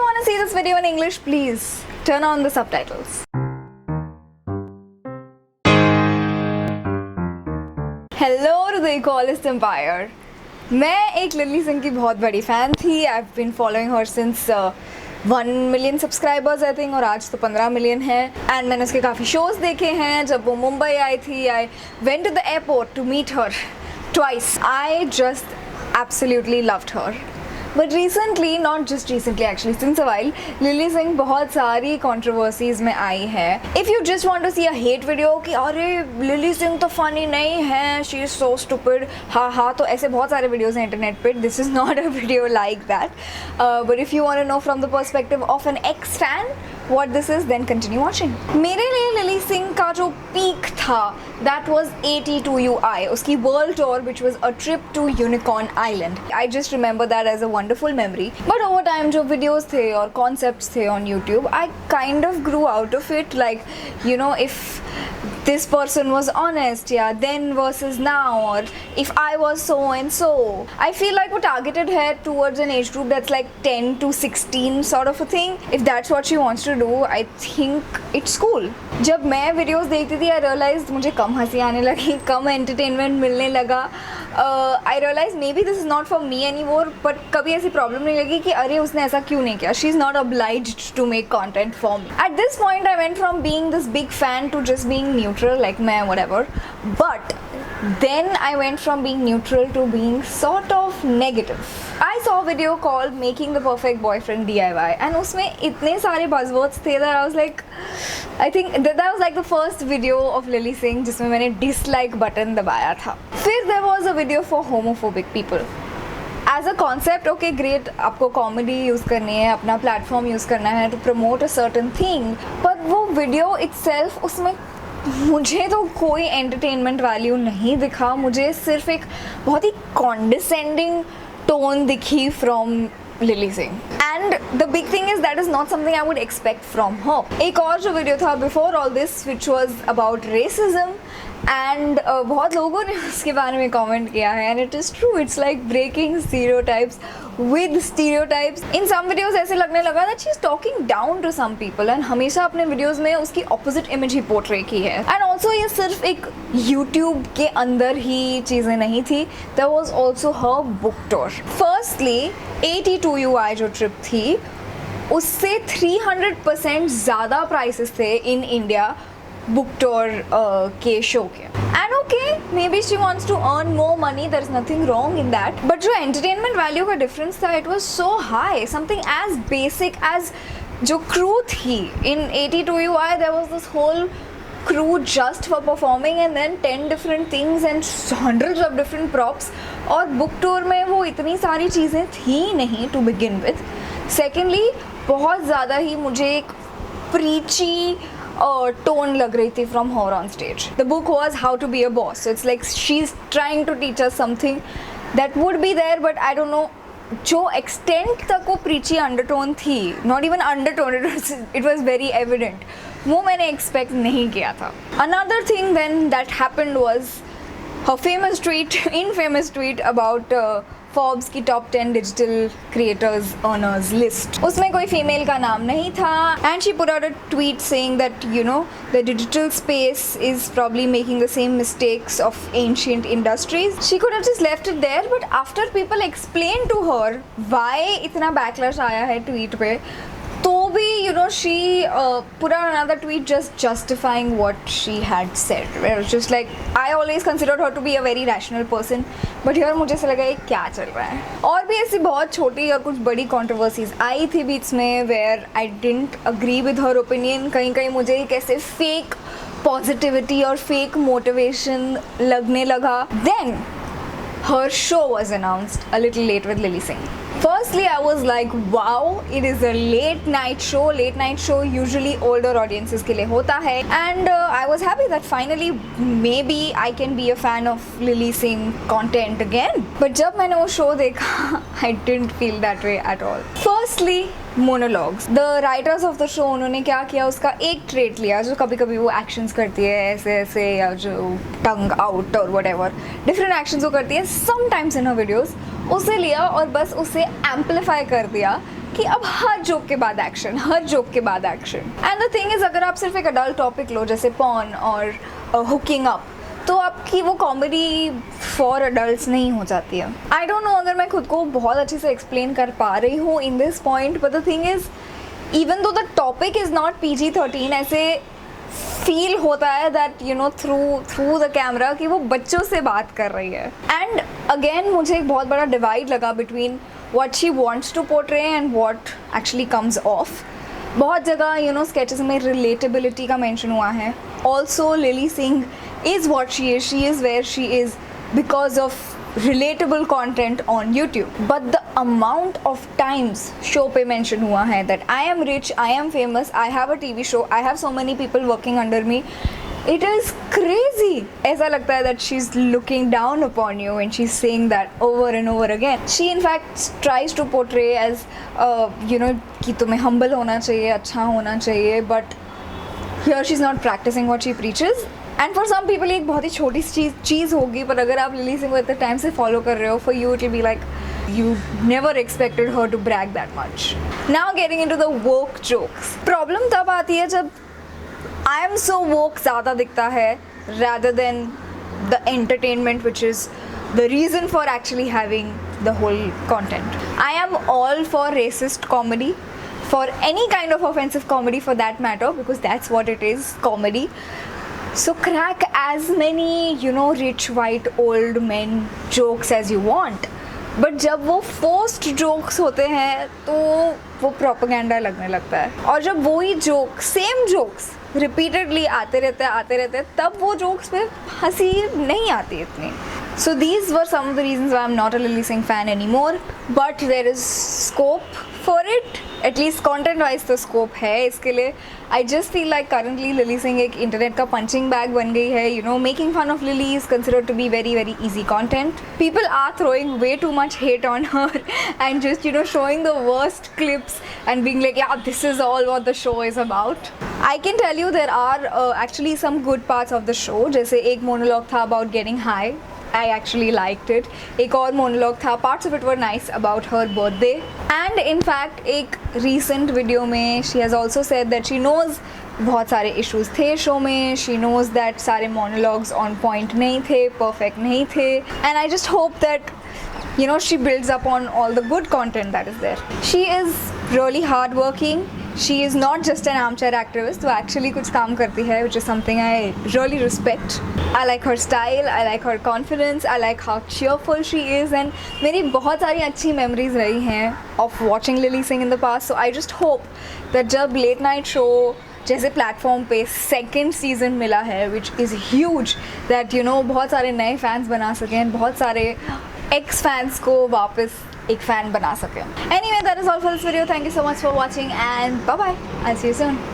want to see this video in English, please turn on the subtitles. Hello to the Equalist Empire. मैं एक lily Singh की बहुत बड़ी fan थी. I've been following her since 1 million subscribers I think, और आज तो 15 million है. एंड मैंने उसके काफ़ी शोज़ देखे हैं. जब वो मुंबई आई थी, I went to the airport to meet her twice. I just absolutely loved her. But recently, not just recently actually, since a while, lily Singh बहुत सारी controversies में आई है. If you just want to see a hate video कि अरे lily Singh तो funny नहीं है, she is so stupid, हाँ तो ऐसे बहुत सारे videos हैं internet पे. This is not a video like that. But if you want to know from the perspective of an ex-fan what this is, then continue watching. मेरे लिए lily Singh का जो peak था, that was 82UI, उसकी world tour which was a trip to Unicorn Island. I just remember that as a wonderful memory. But over time जो videos थे और concepts थे on YouTube, I kind of grew out of it. Like, you know, if this person was honest, yeah, then versus now, or if I was so and so. I feel like वो targeted है towards an age group that's like 10 to 16 sort of a thing. If that's what she wants to do, I think it's cool. जब मैं videos देखती थी, I realized मुझे कम हंसी आने लगी, कम entertainment मिलने लगा. I realized maybe this is not for me anymore, but कभी ऐसी problem नहीं लगी कि अरे उसने ऐसा क्यों नहीं किया. She's not obliged to make content for me. At this point, I went from being this big fan to just being neutral, like मैं whatever. But then I went from being neutral to being sort of negative. I saw a video called Making the Perfect Boyfriend DIY, and उसमें इतने सारे buzzwords थे that I was like, I think that was like the first video of Lilly Singh जिसमें मैंने dislike button दबाया था. फिर there was a video for homophobic people. As a concept, okay, great, आपको comedy use करनी है, अपना platform use करना है to promote a certain thing, पर वो video itself उसमें मुझे तो कोई entertainment value नहीं दिखा. मुझे सिर्फ एक बहुत ही condescending tone दिखी from Lilly Singh. And the big thing is that is not something I would expect from her. एक और जो video था before all this which was about racism, and बहुत लोगों ने उसके बारे में comment किया है, and it is true, it's like breaking stereotypes with stereotypes. In some videos ऐसे लगने लगा that she is talking down to some people, and हमेशा अपने videos में उसकी opposite image ही portray की है. And also ये सिर्फ एक YouTube के अंदर ही चीज़ें नहीं थी, there was also her book tour. Firstly, 82UI जो trip थी, उससे 300% ज़्यादा prices थे in India book tour के शो के. And okay, maybe she wants to earn more money, there is nothing wrong in that. But जो entertainment value का difference था, it was so high. Something as basic as जो crew थी. In 82UI there was this whole crew just for performing, and then 10 different things and hundreds of different props. और book tour में वो इतनी सारी चीज़ें थी नहीं to begin with. Secondly, बहुत ज़्यादा ही मुझे एक preachy tone लग रही थी from her on stage. The book was How to be a Boss. So it's like she's trying to teach us something that would be there, but I don't know जो extent तक वो preachy undertone थी, not even undertone, it was very evident. वो मैंने expect नहीं किया था. Another thing then that happened was her infamous tweet about Forbes की top 10 digital creators earners list. उसमें कोई female का नाम नहीं था, and she put out a tweet saying that, you know, the digital space is probably making the same mistakes of ancient industries. She could have just left it there, but after people explained to her why इतना backlash आया है tweet पे, तो भी, you know, she put out another tweet just justifying what she had said. It was just like, I always considered her to be a very rational person, but here मुझे ऐसा लगा ये क्या चल रहा है. और भी ऐसी बहुत छोटी और कुछ बड़ी controversies आई थी बीच में where I didn't agree with her opinion. कहीं मुझे एक ऐसे fake positivity और fake motivation लगने लगा. Then her show was announced a little late with Lilly Singh. Firstly, I was like, wow, it is a late night show. Late night show usually older audiences के लिए होता है. And I was happy that finally maybe I can be a fan of Lilly Singh content again. But जब मैंने वो show देखा, I didn't feel that way at all. Firstly, monologues. The writers of the show उन्होंने क्या किया, उसका एक trait लिया जो कभी कभी वो actions करती है ऐसे ऐसे, या जो tongue out or whatever different actions वो करती है sometimes in her videos, उसे लिया और बस उसे amplify कर दिया कि अब हर जोक के बाद एक्शन, हर जोक के बाद action. And the thing is, अगर आप सिर्फ एक अडल्ट टॉपिक लो जैसे पॉर्न और हुकिंग अप, तो आपकी वो कॉमेडी फॉर अडल्ट नहीं हो जाती है। आई डोंट नो अगर मैं खुद को बहुत अच्छे से एक्सप्लेन कर पा रही हूँ in this point, but the thing is even though the topic is not PG-13, ऐसे फील होता है that you know through the camera कि वो बच्चों से बात कर रही है। एंड अगेन मुझे एक बहुत बड़ा डिवाइड लगा between what she wants to portray and what actually comes off. बहुत जगह यू नो स्केचेस में रिलेटेबिलिटी का मेंशन हुआ है। Also Lilly Singh is what she is where she is because of relatable content on YouTube, but the amount of times show पे mention हुआ है that I am rich, I am famous, I have a TV show, I have so many people working under me, it is crazy. ऐसा लगता है that she's looking down upon you and she's saying that over and over again. She in fact tries to portray as you know कि तुम्हें humble होना चाहिए, अच्छा होना चाहिए, but here she's not practicing what she preaches. And for some people एक बहुत ही छोटी चीज़ होगी, पर अगर आप लिली सिंह को इतने टाइम से फॉलो कर रहे हो, for you it will be like you never expected her to brag that much. Now getting into the woke jokes, problem तब आती है जब आई एम सो वोक ज़्यादा दिखता है rather than the entertainment which is the reason for actually having the whole content. I am all for racist comedy, for any kind of offensive comedy for that matter, because that's what it is, comedy. So crack as many, you know, rich white old men jokes as you want. But जब वो forced jokes होते हैं तो वो propaganda लगने लगता है। और जब वही jokes, same jokes repeatedly आते रहते हैं, तब वो jokes पे हंसी नहीं आती इतनी। So these were some of the reasons why I'm not a Lilly Singh fan anymore. But there is scope for it. At least content wise तो scope है इसके लिए। I just feel like currently Lilly Singh एक internet का punching bag बन गई है। You know, making fun of Lilly is considered to be very very easy content. People are throwing way too much hate on her and just you know showing the worst clips and being like, yeah, this is all what the show is about. I can tell you there are actually some good parts of the show. जैसे एक monologue था about getting high. I actually liked it. एक और monologue था, parts of it were nice about her birthday. And in fact एक recent video में she has also said that she knows बहुत सारे issues थे show में. She knows that सारे monologues on point नहीं थे, perfect नहीं थे. And I just hope that you know she builds up on all the good content that is there. She is really hardworking. She is not just an armchair activist, वो actually कुछ काम करती है, which is something I really respect. I like her style, I like her confidence, I like how cheerful she is, and मेरी बहुत सारी अच्छी memories रही हैं of watching Lilly Singh in the past. So I just hope that जब late night show जैसे platform पे second season मिला है, which is huge, that you know बहुत सारे नए फैंस बना सकें, बहुत सारे एक्स फैंस को वापस एक फ़ैन बना सकें। Anyway, that is all for this video. Thank you so much for watching and bye bye. I see you soon.